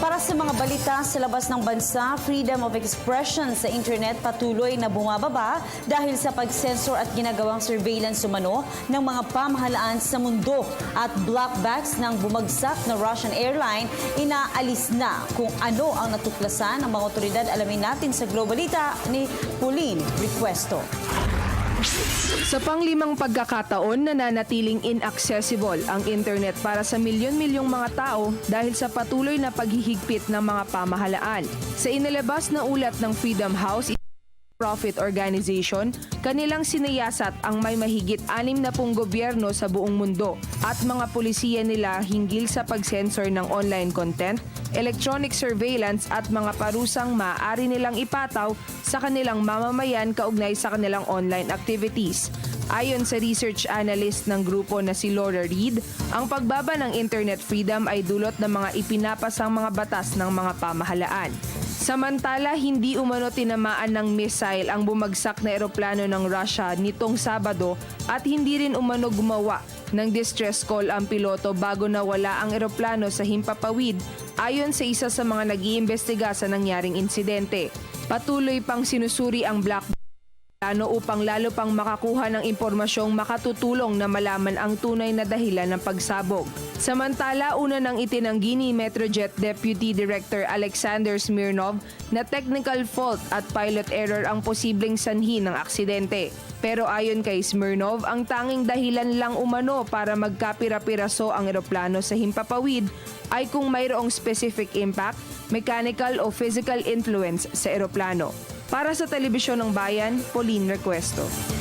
Para sa mga balita sa labas ng bansa, freedom of expression sa internet patuloy na bumababa dahil sa pag-censor at ginagawang surveillance umano ng mga pamahalaan sa mundo. At black box ng bumagsak na Russian airline, inaalis na kung ano ang natuklasan ng mga otoridad. Alamin natin sa Globalita ni Pauline Requesto. Sa panglimang pagkakataon, nananatiling inaccessible ang internet para sa milyon-milyong mga tao dahil sa patuloy na paghihigpit ng mga pamahalaan. Sa inilabas na ulat ng Freedom House, profit organization, kanilang siniyasat ang may mahigit 60 gobyerno sa buong mundo at mga pulisiya nila hinggil sa pag-censor ng online content, electronic surveillance at mga parusang maaari nilang ipataw sa kanilang mamamayan kaugnay sa kanilang online activities. Ayon sa research analyst ng grupo na si Laura Reed, ang pagbaba ng internet freedom ay dulot ng mga ipinapasang mga batas ng mga pamahalaan. Samantala, hindi umano tinamaan ng missile ang bumagsak na eroplano ng Russia nitong Sabado at hindi rin umano gumawa ng distress call ang piloto bago nawala ang eroplano sa himpapawid ayon sa isa sa mga nag-iimbestiga sa nangyaring insidente. Patuloy pang sinusuri ang black upang lalo pang makakuha ng impormasyong makatutulong na malaman ang tunay na dahilan ng pagsabog. Samantala, una nang itinanggi ni Metrojet Deputy Director Alexander Smirnov na technical fault at pilot error ang posibleng sanhi ng aksidente. Pero ayon kay Smirnov, ang tanging dahilan lang umano para magkapira-piraso ang eroplano sa himpapawid ay kung mayroong specific impact, mechanical o physical influence sa eroplano. Para sa Telebisyon ng Bayan, Pauline Requesto.